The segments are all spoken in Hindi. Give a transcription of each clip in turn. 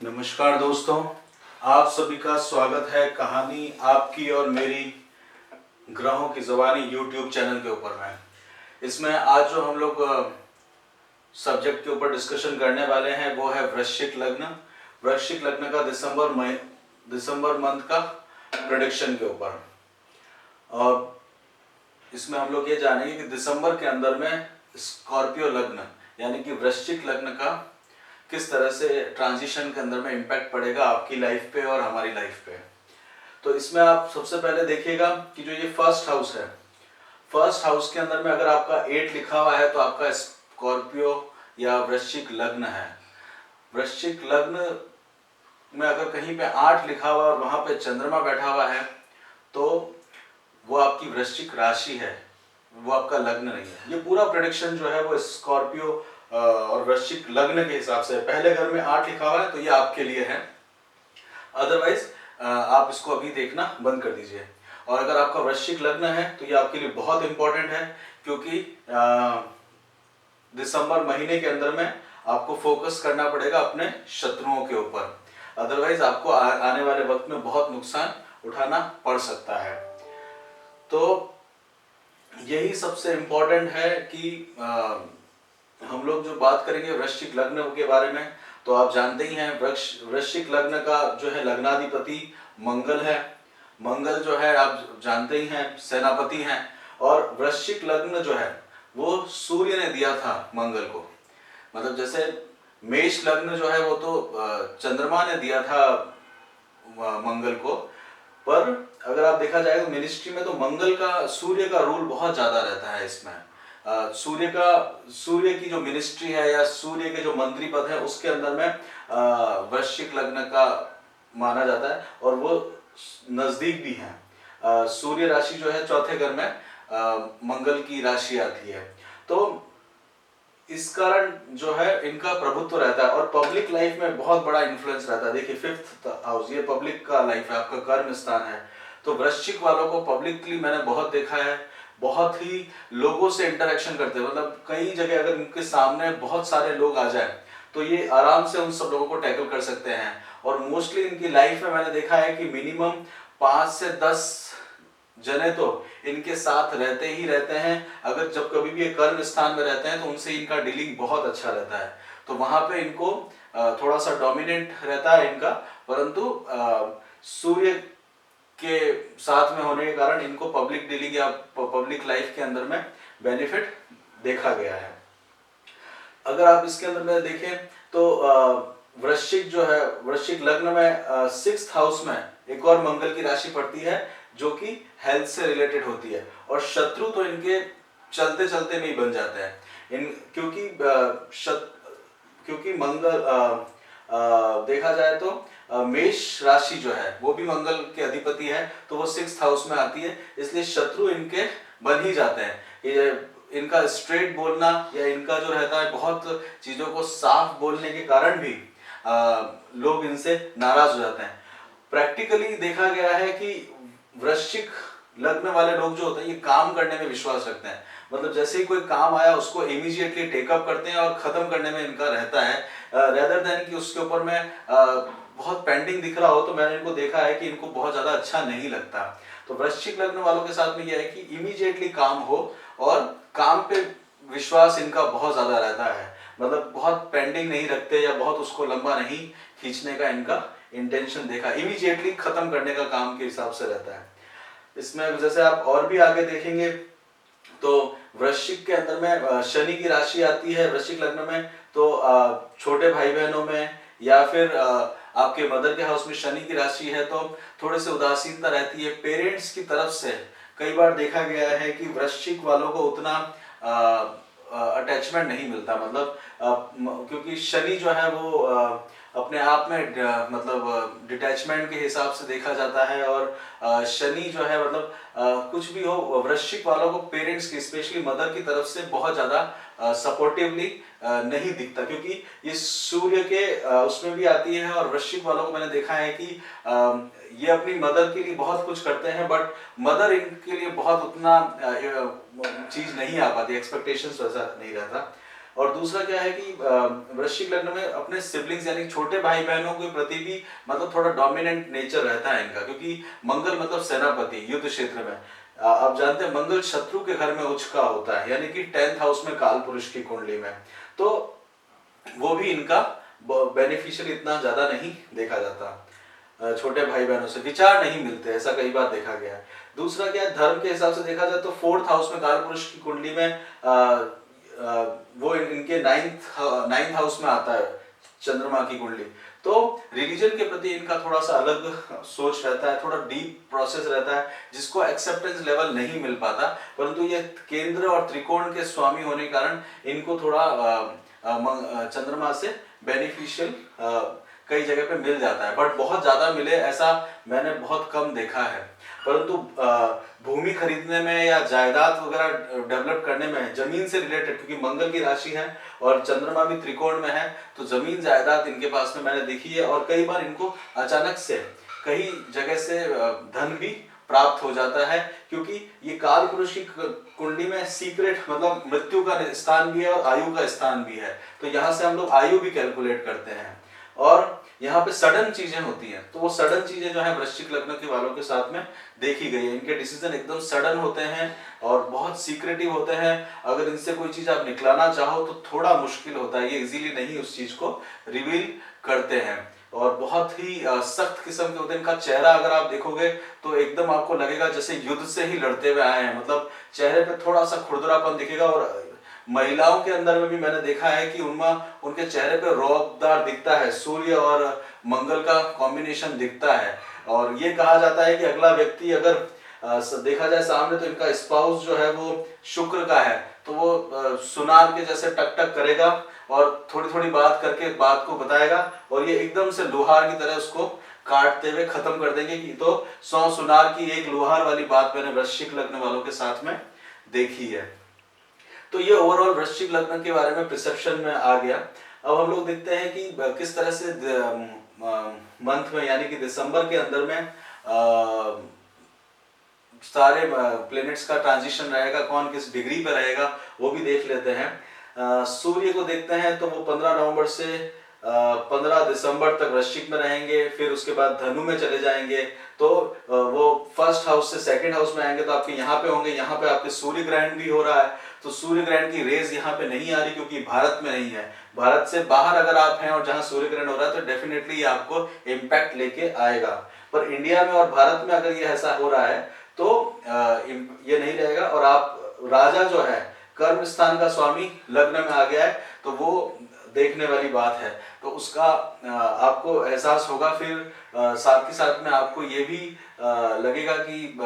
नमस्कार दोस्तों, आप सभी का स्वागत है कहानी आपकी और मेरी ग्रहों की ज़बानी यूट्यूब चैनल के ऊपर में। इसमें आज जो हम लोग सब्जेक्ट के ऊपर डिस्कशन करने वाले हैं वो है वृश्चिक लग्न। वृश्चिक लग्न का दिसंबर मंथ का प्रेडिक्शन के ऊपर। और इसमें हम लोग ये जानेंगे कि दिसंबर के अंदर में स्कॉर्पियो लग्न यानी कि वृश्चिक लग्न का किस तरह से ट्रांजिशन के अंदर में इम्पैक्ट पड़ेगा आपकी लाइफ पे और हमारी लाइफ पे। तो इसमें आप सबसे पहले देखिएगा कि जो ये फर्स्ट हाउस है, फर्स्ट हाउस के अंदर में अगर आपका 8 लिखा हुआ है तो आपका स्कॉर्पियो या वृश्चिक लग्न है। वृश्चिक लग्न में अगर कहीं पे 8 लिखा हुआ और वहां पे चंद्रमा बैठा हुआ है तो वो आपकी वृश्चिक राशि है, वो आपका लग्न नहीं है। ये पूरा प्रेडिक्शन जो है वो स्कॉर्पियो और वृश्चिक लग्न के हिसाब से। पहले घर में 8 लिखा हुआ है तो ये आपके लिए है, अदरवाइज आप इसको अभी देखना बंद कर दीजिए। और अगर आपका वृश्चिक लग्न है तो ये आपके लिए बहुत इंपॉर्टेंट है, क्योंकि दिसंबर महीने के अंदर में आपको फोकस करना पड़ेगा अपने शत्रुओं के ऊपर, अदरवाइज आपको आने वाले वक्त में बहुत नुकसान उठाना पड़ सकता है। तो यही सबसे इम्पोर्टेंट है कि हम लोग जो बात करेंगे वृश्चिक लग्न के बारे में, तो आप जानते ही हैं वृश्चिक लग्न का जो है लग्नाधिपति मंगल है। मंगल जो है आप जानते ही हैं सेनापति हैं। और वृश्चिक लग्न जो है वो सूर्य ने दिया था मंगल को। मतलब जैसे मेष लग्न जो है वो तो चंद्रमा ने दिया था मंगल को, पर अगर आप देखा जाए तो मिनिस्ट्री में तो मंगल का, सूर्य का रूल बहुत ज्यादा रहता है इसमें। सूर्य की जो मिनिस्ट्री है या सूर्य के जो मंत्री पद है उसके अंदर में वृश्चिक लग्न का माना जाता है और वो नजदीक भी है। सूर्य राशि जो है चौथे घर में मंगल की राशि आती है, तो इस कारण जो है इनका प्रभुत्व रहता है और पब्लिक लाइफ में बहुत बड़ा इन्फ्लुएंस रहता है। देखिए 5th हाउस ये पब्लिक का लाइफ है, आपका कर्म स्थान है। तो वृश्चिक वालों को पब्लिकली मैंने बहुत देखा है, बहुत ही लोगों से इंटरेक्शन करते हैं। मतलब कई जगह अगर उनके सामने बहुत सारे लोग आ जाए तो ये आराम से उन सब लोगों को टैकल कर सकते हैं। और मोस्टली इनकी लाइफ में मैंने देखा है कि मिनिमम 5 से 10 जने तो इनके साथ रहते ही रहते हैं। अगर जब कभी भी ये कर्म स्थान में रहते हैं तो उनसे इनका डीलिंग बहुत अच्छा रहता है। तो वहां पे इनको थोड़ा सा डोमिनेंट रहता है इनका, परंतु सूर्य के साथ में होने के कारण इनको पब्लिक डीलिंग या पब्लिक लाइफ के अंदर में बेनिफिट देखा गया है। अगर आप इसके अंदर में देखें तो वृश्चिक जो है, वृश्चिक लग्न में 6th हाउस में एक और मंगल की राशि पड़ती है जो कि हेल्थ से रिलेटेड होती है। और शत्रु तो इनके चलते चलते में ही बन जाते हैं क्योंकि मंगल देखा जाए तो मेष राशि जो है वो भी मंगल के अधिपति है, तो वो 6th हाउस में आती है, इसलिए शत्रु इनके बन ही जाते हैं। ये इनका स्ट्रेट बोलना या इनका जो रहता है बहुत चीजों को साफ बोलने के कारण भी लोग इनसे नाराज हो जाते हैं। प्रैक्टिकली देखा गया है कि वृश्चिक लग्न वाले लोग जो होते हैं ये काम करने में विश्वास रखते हैं। मतलब जैसे ही कोई काम आया उसको इमीडिएटली टेकअप करते हैं और खत्म करने में इनका रहता है, रेदर देन कि उसके ऊपर में बहुत पेंडिंग दिख रहा हो। तो मैंने इनको देखा है कि इनको बहुत ज्यादा अच्छा नहीं लगता। तो वृश्चिक लग्न वालों के साथ में यह है कि इमीडिएटली काम हो और काम पे विश्वास इनका बहुत ज्यादा रहता है। मतलब बहुत पेंडिंग नहीं रखते या बहुत उसको लंबा नहीं खींचने का इनका इंटेंशन देखा, इमीडिएटली खत्म करने का काम के हिसाब से रहता है। इसमें जैसे आप और भी आगे देखेंगे तो वृश्चिक के अंदर में शनि की राशि आती है वृश्चिक लग्न में, तो छोटे भाई बहनों में या फिर आपके मदर के हाउस में शनि की राशि है तो थोड़े से उदासीनता रहती है। पेरेंट्स की तरफ से कई बार देखा गया है कि वृश्चिक वालों को उतना अटैचमेंट नहीं मिलता। मतलब क्योंकि शनि जो है वो अपने आप में मतलब डिटैचमेंट के हिसाब से देखा जाता है। और शनि जो है मतलब कुछ भी हो, वृश्चिक वालों को पेरेंट्स की स्पेशली मदर की तरफ से बहुत ज्यादा सपोर्टिवली नहीं दिखता, क्योंकि ये सूर्य के उसमें भी आती है। और वृश्चिक वालों को मैंने देखा है कि ये अपनी मदर के लिए बहुत कुछ करते हैं, बट मदर इनके लिए बहुत उतना चीज नहीं आ पाती, एक्सपेक्टेशंस वैसा नहीं रहता। और दूसरा क्या है कि वृश्चिक लग्न में अपने सिबलिंग्स यानी छोटे भाई बहनों के प्रति भी मतलब थोड़ा डोमिनेंट नेचर रहता है इनका, क्योंकि मंगल मतलब सेनापति युद्ध क्षेत्र में। आप जानते हैं मंगल शत्रु के घर में उच्च का होता है, यानी कि 10th हाउस में काल पुरुष की कुंडली में, तो वो भी इनका बेनिफिशियल इतना ज्यादा नहीं देखा जाता। छोटे भाई बहनों से विचार नहीं मिलते, ऐसा कई बार देखा गया है। दूसरा क्या है, धर्म के हिसाब से देखा जाए तो 4th हाउस में काल पुरुष की कुंडली में वो इनके 9th हाउस में आता है चंद्रमा की कुंडली। तो रिलीजन के प्रति इनका थोड़ा सा अलग सोच रहता है, थोड़ा डीप प्रोसेस रहता है, जिसको एक्सेप्टेंस लेवल नहीं मिल पाता। परंतु ये केंद्र और त्रिकोण के स्वामी होने के कारण इनको थोड़ा चंद्रमा से बेनिफिशियल कई जगह पे मिल जाता है, बट बहुत ज्यादा मिले ऐसा मैंने बहुत कम देखा है। परंतु भूमि खरीदने में या जायदाद वगैरह डेवलप करने में, जमीन से रिलेटेड, क्योंकि मंगल की राशि है और चंद्रमा भी त्रिकोण में है, तो जमीन जायदाद इनके पास में मैंने देखी है। और कई बार इनको अचानक से कई जगह से धन भी प्राप्त हो जाता है, क्योंकि ये काल पुरुष की कुंडली में सीक्रेट मतलब मृत्यु का स्थान भी है और आयु का स्थान भी है, तो यहाँ से हम लोग आयु भी कैलकुलेट करते हैं। और यहाँ पे सडन चीजें होती हैं, तो वो सडन चीजें जो है वृश्चिक लग्न के वालों के साथ में देखी गई है। इनके डिसीजन एकदम सडन होते हैं और बहुत सीक्रेटिव होते हैं। अगर इनसे कोई चीज आप निकलाना चाहो तो थोड़ा मुश्किल होता है, ये इजीली नहीं उस चीज को रिवील करते हैं और बहुत ही सख्त किस्म के होते हैं। इनका चेहरा अगर आप देखोगे तो एकदम आपको लगेगा जैसे युद्ध से ही लड़ते हुए आए हैं, मतलब चेहरे पे थोड़ा सा खुरदरापन दिखेगा। और महिलाओं के अंदर में भी मैंने देखा है कि उनके चेहरे पे रौबदार दिखता है, सूर्य और मंगल का कॉम्बिनेशन दिखता है। और ये कहा जाता है कि अगला व्यक्ति अगर देखा जाए सामने तो इनका स्पाउस जो है वो शुक्र का है, तो वो सुनार के जैसे टक टक करेगा और थोड़ी थोड़ी बात करके बात को बताएगा, और ये एकदम से लोहार की तरह उसको काटते हुए खत्म कर देंगे। कि तो 100 सुनार की एक लोहार वाली बात मैंने वृश्चिक लग्न वालों के साथ में देखी है। तो ये ओवरऑल वृश्चिक लग्न के बारे में प्रिसेप्शन में आ गया। अब हम लोग देखते हैं कि किस तरह से मंथ में यानी कि दिसंबर के अंदर में सारे प्लैनेट्स का ट्रांजिशन रहेगा, कौन किस डिग्री पे रहेगा वो भी देख लेते हैं। सूर्य को देखते हैं तो वो 15 नवंबर से 15 दिसंबर तक वृश्चिक में रहेंगे, फिर उसके बाद धनु में चले जाएंगे। तो वो फर्स्ट हाउस से सेकंड हाउस में आएंगे तो आपके यहाँ पे होंगे। यहाँ पे आपके सूर्य ग्रहण भी हो रहा है, तो सूर्य ग्रहण की रेज यहाँ पे नहीं आ रही क्योंकि भारत में नहीं है। भारत से बाहर अगर आप हैं और जहाँ सूर्य ग्रहण हो रहा है तो डेफिनेटली आपको इम्पैक्ट लेके आएगा। पर इंडिया में और भारत में अगर ये ऐसा हो रहा है तो ये नहीं रहेगा। और आप राजा जो है कर्म स्थान का स्वामी लग्न में आ गया है, तो वो देखने वाली बात है, तो उसका आपको एहसास होगा। फिर साथ के साथ में आपको ये भी लगेगा कि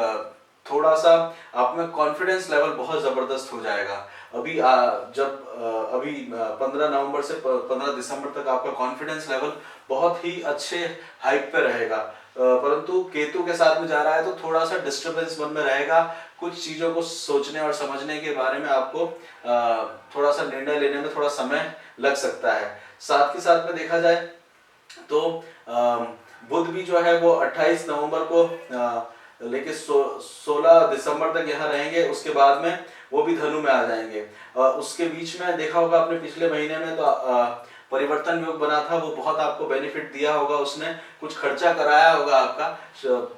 थोड़ा सा आप में कॉन्फिडेंस लेवल बहुत जबरदस्त हो जाएगा। अभी जब अभी 15 नवंबर से 15 दिसंबर तक आपका कॉन्फिडेंस लेवल बहुत ही अच्छे हाइक पे रहेगा। परंतु केतु के साथ में जा रहा है तो थोड़ा सा डिस्टर्बेंस मन में रहेगा। कुछ चीजों को सोचने और समझने के बारे में आपको थोड़ा सा निर्णय लेने में थोड़ा समय लग सकता है। साथ के साथ में देखा जाए तो बुध भी जो है वो 28 नवंबर को लेके 16 दिसंबर तक यहाँ रहेंगे। उसके बाद में वो भी धनु में आ जाएंगे। उसके बीच में देखा होगा आपने पिछले महीने में तो परिवर्तन योग बना था, वो बहुत आपको बेनिफिट दिया होगा, उसने कुछ खर्चा कराया होगा आपका,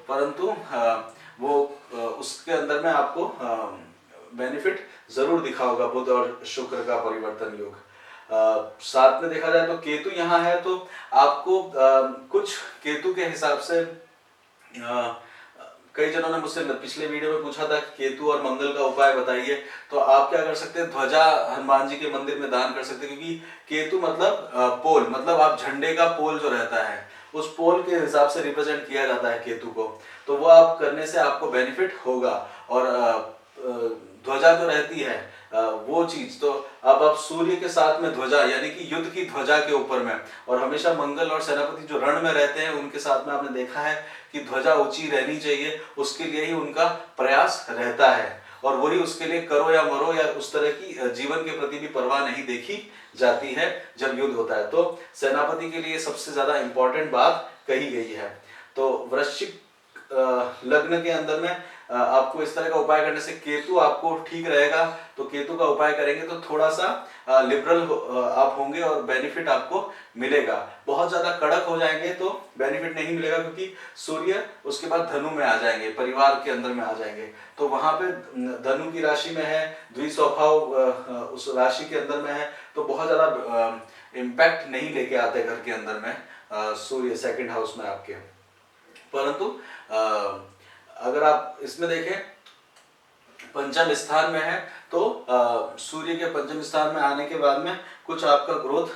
परंतु वो उसके अंदर में आपको बेनिफिट जरूर दिखा होगा बुध और शुक्र का परिवर्तन योग। साथ में देखा जाए तो केतु यहाँ है तो आपको कुछ केतु के हिसाब से कई जनों ने मुझसे पिछले वीडियो में पूछा था केतु और मंगल का उपाय बताइए, तो आप क्या कर सकते हैं, ध्वजा हनुमान जी के मंदिर में दान कर सकते हैं। क्योंकि केतु मतलब पोल, मतलब आप झंडे का पोल जो रहता है उस पोल के हिसाब से रिप्रेजेंट किया जाता है केतु को, तो वो आप करने से आपको बेनिफिट होगा। और ध्वजा जो रहती है वो चीज, तो अब आप सूर्य के साथ में ध्वजा यानी कि युद्ध की ध्वजा के ऊपर में, और हमेशा मंगल और सेनापति जो रण में रहते हैं उनके साथ में आपने देखा है कि ध्वजा ऊंची रहनी चाहिए, उसके लिए ही उनका प्रयास रहता है। और वही उसके लिए करो या मरो या उस तरह की जीवन के प्रति भी परवाह नहीं देखी जाती है जब युद्ध होता है। तो सेनापति के लिए सबसे ज्यादा इंपॉर्टेंट बात कही गई है। तो वृश्चिक लग्न के अंदर में आपको इस तरह का उपाय करने से केतु आपको ठीक रहेगा, तो केतु का उपाय करेंगे तो थोड़ा सा लिबरल आप होंगे और बेनिफिट आपको मिलेगा। बहुत ज्यादा कड़क हो जाएंगे तो बेनिफिट नहीं मिलेगा, क्योंकि सूर्य उसके बाद धनु में आ जाएंगे, परिवार के अंदर में आ जाएंगे, तो वहां पे धनु की राशि में है, द्विस्वभाव उस राशि के अंदर में है, तो बहुत ज्यादा इम्पैक्ट नहीं लेके आते घर के अंदर में सूर्य सेकंड हाउस में आपके। परंतु अगर आप इसमें देखें पंचम स्थान में है, तो सूर्य के पंचम स्थान में आने के बाद में कुछ आपका ग्रोथ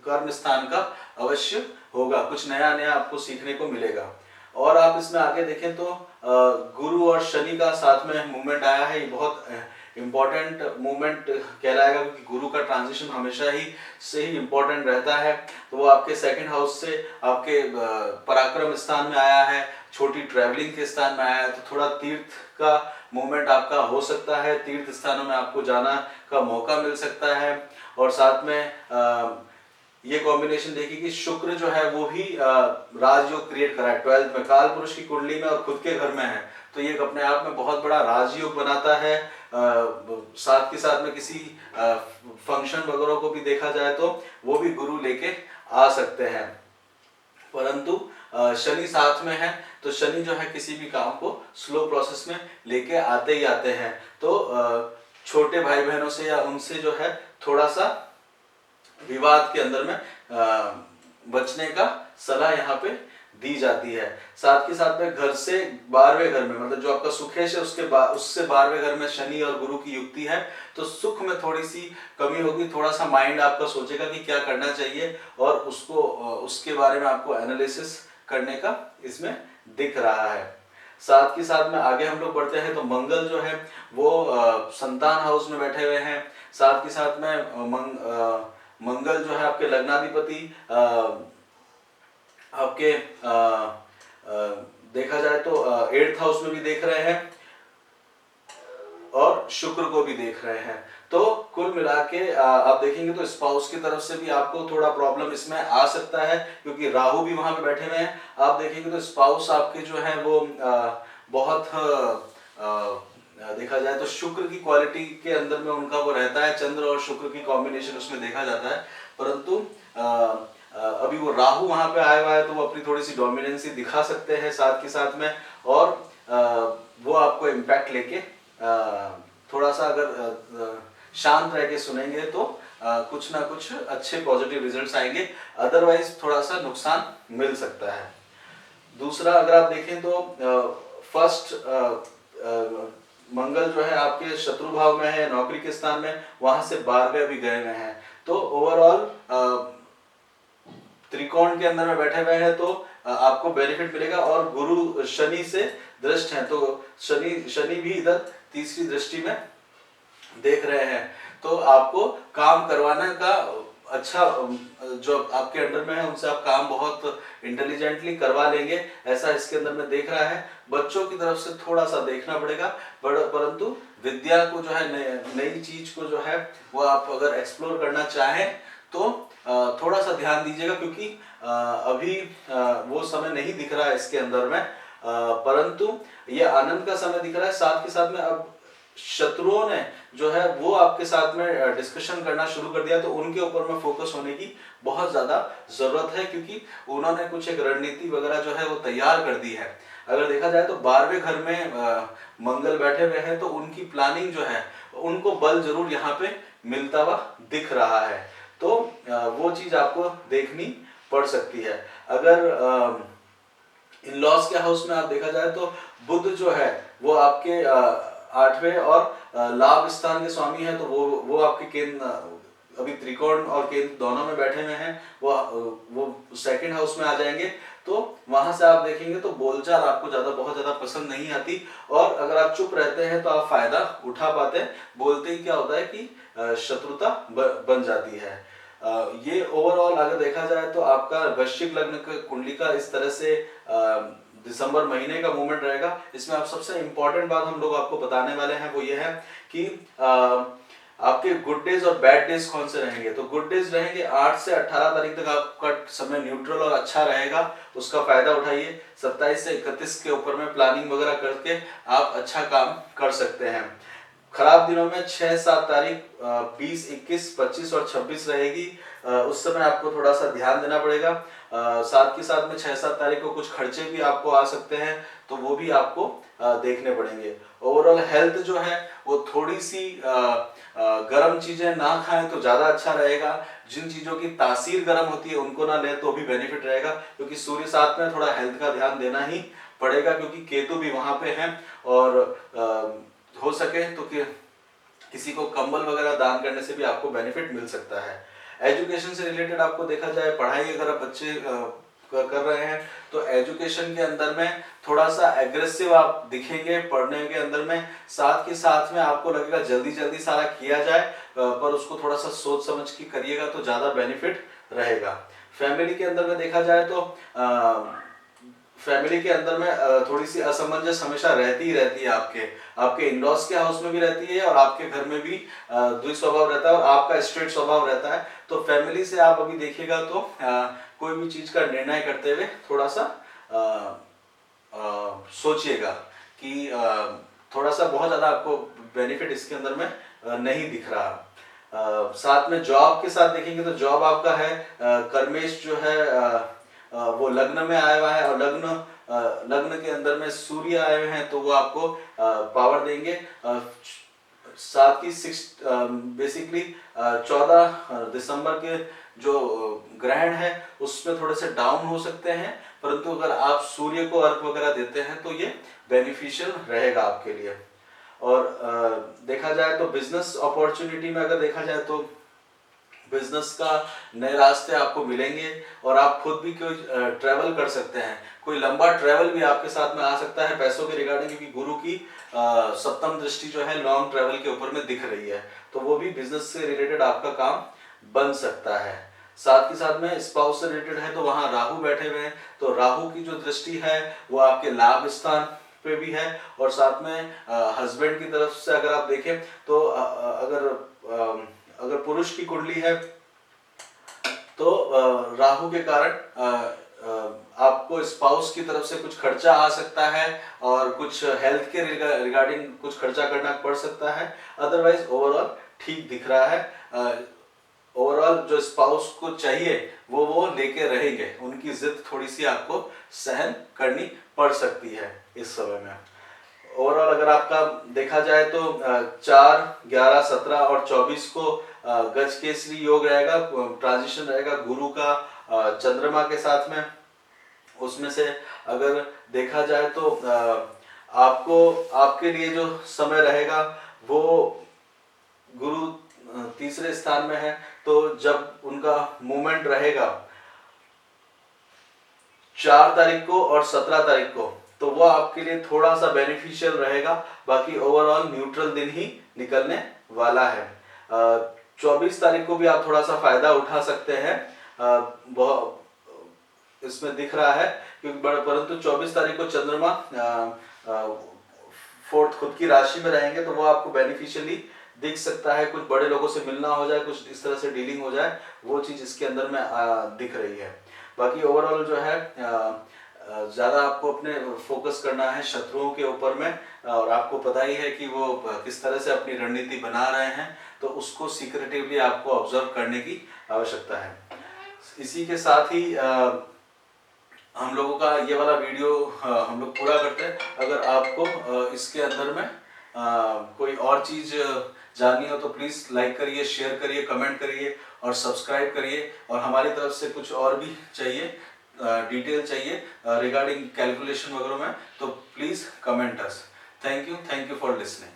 कर्म स्थान का अवश्य होगा, कुछ नया नया आपको सीखने को मिलेगा। और आप इसमें आगे देखें तो गुरु और शनि का साथ में मूवमेंट आया है, ये बहुत इम्पोर्टेंट मूवमेंट कहलाएगा, क्योंकि गुरु का ट्रांजिशन हमेशा ही से ही इम्पोर्टेंट रहता है। तो वो आपके सेकंड हाउस से आपके पराक्रम स्थान में आया है, छोटी ट्रैवलिंग के स्थान में आया है, तो थोड़ा तीर्थ का मूवमेंट आपका हो सकता है, तीर्थ स्थानों में आपको जाना का मौका मिल सकता है। और साथ में ये कॉम्बिनेशन देखिए कि शुक्र जो है वो भी राजयोग क्रिएट करा है 12th में, काल पुरुष की कुंडली में और खुद के घर में है, तो ये अपने आप में बहुत बड़ा राजयोग बनाता है। साथ के साथ में किसी फंक्शन वगैरह को भी देखा जाए तो वो भी गुरु लेके आ सकते हैं। परंतु शनि साथ में है, तो शनि जो है किसी भी काम को स्लो प्रोसेस में लेके आते ही आते हैं, तो छोटे भाई बहनों से या उनसे जो है थोड़ा सा विवाद के अंदर में बचने का सलाह यहाँ पे दी जाती है। साथ के साथ में घर से 12वें घर में, मतलब जो आपका सुखेश है उससे 12वें घर में शनि और गुरु की युक्ति है, तो सुख में थोड़ी सी कमी होगी, थोड़ा सा माइंड आपका सोचेगा कि क्या करना चाहिए, और उसको उसके बारे में आपको एनालिसिस करने का इसमें दिख रहा है। साथ के साथ में आगे हम लोग बढ़ते हैं तो मंगल जो है वो संतान हाउस में बैठे हुए हैं। साथ के साथ में मंगल जो है आपके लग्नाधिपति आपके देखा जाए तो 8th हाउस में भी देख रहे हैं और शुक्र को भी देख रहे हैं, तो कुल मिला के आप देखेंगे तो स्पाउस की तरफ से भी आपको थोड़ा प्रॉब्लम इसमें आ सकता है, क्योंकि राहु भी वहां पे बैठे हुए हैं। आप देखेंगे तो स्पाउस आपके जो है वो बहुत देखा जाए तो शुक्र की क्वालिटी के अंदर में उनका वो रहता है, चंद्र और शुक्र की कॉम्बिनेशन उसमें देखा जाता है। परंतु अभी वो राहु वहां पे आया हुआ है, तो वो अपनी थोड़ी सी डोमिनेंसी दिखा सकते हैं साथ के साथ में, और वो आपको इम्पैक्ट लेके थोड़ा सा अगर शांत रह के सुनेंगे तो कुछ ना कुछ अच्छे पॉजिटिव रिजल्ट्स आएंगे, अदरवाइज थोड़ा सा नुकसान मिल सकता है। दूसरा अगर आप देखें तो फर्स्ट मंगल जो है आपके शत्रु भाव में है, नौकरी के स्थान में, वहां से 12वें भी गए हुए हैं, तो ओवरऑल त्रिकोण के अंदर में बैठे हुए हैं, तो आपको बेनिफिट मिलेगा। और गुरु शनि से दृष्ट हैं, तो शनि भी इधर तीसरी दृष्टि में देख रहे हैं, तो आपको काम करवाने का अच्छा, जो आपके अंडर में है उनसे आप काम बहुत इंटेलिजेंटली करवा लेंगे, ऐसा इसके अंदर में देख रहा है। बच्चों की तरफ से थोड़ा सा देखना पड़ेगा, परंतु विद्या को जो है नई चीज को जो है वो आप अगर एक्सप्लोर करना चाहें तो थोड़ा सा ध्यान दीजिएगा, क्योंकि अभी वो समय नहीं दिख रहा है इसके अंदर में, परंतु ये आनंद का समय दिख रहा है। साथ के साथ में अब शत्रुओं ने जो है वो आपके साथ में डिस्कशन करना शुरू कर दिया, तो उनके ऊपर में फोकस होने की बहुत ज्यादा जरूरत है, क्योंकि उन्होंने कुछ एक रणनीति वगैरह जो है वो तैयार कर दी है। अगर देखा जाए तो 12वें घर में मंगल बैठे हुए हैं, तो उनकी प्लानिंग जो है उनको बल जरूर यहाँ पे मिलता हुआ दिख रहा है, तो वो चीज आपको देखनी पड़ सकती है। अगर इन लॉस के हाउस में आप देखा जाए तो बुध जो है वो आपके 8वें और लाभ स्थान के स्वामी है, तो वो आपके केंद्र अभी त्रिकोण और केंद्र दोनों में बैठे हुए हैं, वो सेकंड हाउस में आ जाएंगे, तो वहां से आप देखेंगे तो बोलचाल आपको बहुत ज्यादा पसंद नहीं आती, और अगर आप चुप रहते हैं तो आप फायदा उठा पाते हैं। बोलते ही क्या होता है कि शत्रुता बन जाती है। ये ओवरऑल अगर देखा जाए तो आपका वृश्चिक लग्न कुंडली का इस तरह से दिसंबर महीने का मूवमेंट रहेगा। इसमें आप सबसे इम्पोर्टेंट बात हम लोग आपको बताने वाले हैं वो ये है कि आपके गुड डेज और बैड डेज कौन से रहेंगे, तो गुड डेज रहेंगे 8 से 18 तारीख तक आपका समय न्यूट्रल और अच्छा रहेगा, उसका फायदा उठाइए। 27 से 31 के ऊपर में प्लानिंग वगैरह करके आप अच्छा काम कर सकते हैं। खराब दिनों में 6, 7 तारीख, 20, 21, 25 और 26 रहेगी। उस समय आपको थोड़ा सा ध्यान देना पड़ेगा। साथ के साथ में 6, 7 तारीख को कुछ खर्चे भी आपको आ सकते हैं, तो वो भी आपको देखने पड़ेंगे। ओवरऑल हेल्थ जो है वो थोड़ी सी गर्म चीजें ना खाएं तो ज्यादा अच्छा रहेगा। जिन चीजों की तासीर गर्म होती है उनको ना लें तो भी बेनिफिट रहेगा, क्योंकि सूर्य साथ में थोड़ा हेल्थ का ध्यान देना ही पड़ेगा, क्योंकि केतु भी वहां पे है। और हो सके तो किसी को कंबल वगैरह दान करने से भी आपको बेनिफिट मिल सकता है। एजुकेशन से रिलेटेड आपको देखा जाए, पढ़ाई अगर आप बच्चे कर रहे हैं तो एजुकेशन के अंदर में थोड़ा सा एग्रेसिव आप दिखेंगे पढ़ने के अंदर में। साथ के साथ में आपको लगेगा जल्दी जल्दी सारा किया जाए, पर उसको थोड़ा सा सोच समझ के करिएगा तो ज्यादा बेनिफिट रहेगा। फैमिली के अंदर में देखा जाए तो फैमिली के अंदर में थोड़ी सी असमंजस हमेशा रहती ही रहती है। आपके इंडॉस के हाउस में भी रहती है और आपके घर में भी द्विज स्वभाव रहता है और आपका स्ट्रेट स्वभाव रहता है। तो फैमिली से आप अभी देखिएगा तो कोई भी चीज का निर्णय करते हुए थोड़ा सा सोचिएगा कि थोड़ा सा बहुत ज्यादा आपको बेनिफिट इसके अंदर में नहीं दिख रहा। साथ में जॉब के साथ देखेंगे तो जॉब आपका है, कर्मेश जो है वो लग्न में आया हुआ है, और लग्न के अंदर में सूर्य आए हुए हैं, तो वो आपको पावर देंगे। साथ ही बेसिकली 14 दिसंबर के जो ग्रहण है उसमें थोड़े से डाउन हो सकते हैं, परंतु अगर आप सूर्य को अर्घ वगैरह देते हैं तो ये बेनिफिशियल रहेगा आपके लिए। और देखा जाए तो बिजनेस अपॉर्चुनिटी में अगर देखा जाए तो बिजनेस का नए रास्ते आपको मिलेंगे और आप खुद भी कोई ट्रैवल कर सकते हैं। कोई लंबा ट्रैवल भी आपके साथ में आ सकता है पैसों के रिगार्डिंग, क्योंकि गुरु की सप्तम दृष्टि जो है लॉन्ग ट्रैवल के ऊपर में दिख रही है, तो वो भी बिजनेस से रिलेटेड आपका काम बन सकता है। साथ के साथ में स्पाउस से रिलेटेड है तो वहां राहु बैठे हुए हैं, तो राहु की जो दृष्टि है वो आपके लाभ स्थान पे भी है। और साथ में हस्बैंड की तरफ से अगर आप देखें तो अगर पुरुष की कुंडली है तो राहु के कारण आपको स्पाउस की तरफ से कुछ खर्चा आ सकता है और कुछ हेल्थ के रिगार्डिंग कुछ खर्चा करना पड़ सकता है। अदरवाइज ओवरऑल ठीक दिख रहा है। ओवरऑल जो स्पाउस को चाहिए वो लेके रहेंगे, उनकी जिद थोड़ी सी आपको सहन करनी पड़ सकती है इस समय में। ओवरऑल अगर आपका देखा जाए तो 4, 11, 17 और 24 को गज केसरी योग रहेगा, ट्रांजिशन रहेगा गुरु का चंद्रमा के साथ में। उसमें से अगर देखा जाए तो आपको आपके लिए जो समय रहेगा वो गुरु तीसरे स्थान में है, तो जब उनका मूवमेंट रहेगा 4 तारीख को और 17 तारीख को, तो वो आपके लिए थोड़ा सा बेनिफिशियल रहेगा। बाकी ओवरऑल न्यूट्रल दिन ही निकलने वाला है। 24 तारीख को भी आप थोड़ा सा फायदा उठा सकते हैं, इसमें दिख रहा है, क्योंकि परंतु 24 तारीख को चंद्रमा 4th खुद की राशि में रहेंगे, तो वो आपको बेनिफिशियली दिख सकता है। कुछ बड़े लोगों से मिलना हो जाए, कुछ इस तरह से डीलिंग हो जाए, वो चीज इसके अंदर में दिख रही है। बाकी ओवरऑल जो है ज्यादा आपको अपने फोकस करना है शत्रुओं के ऊपर में, और आपको पता ही है कि वो किस तरह से अपनी रणनीति बना रहे हैं, तो उसको सीक्रेटिवली आपको ऑब्जर्व करने की आवश्यकता है। इसी के साथ ही हम लोगों का ये वाला वीडियो हम लोग पूरा करते हैं। अगर आपको इसके अंदर में कोई और चीज जाननी हो तो प्लीज लाइक करिए, शेयर करिए, कमेंट करिए और सब्सक्राइब करिए। और हमारी तरफ से कुछ और भी चाहिए, डिटेल चाहिए रिगार्डिंग कैलकुलेशन वगैरह में, तो please comment us. Thank you for listening.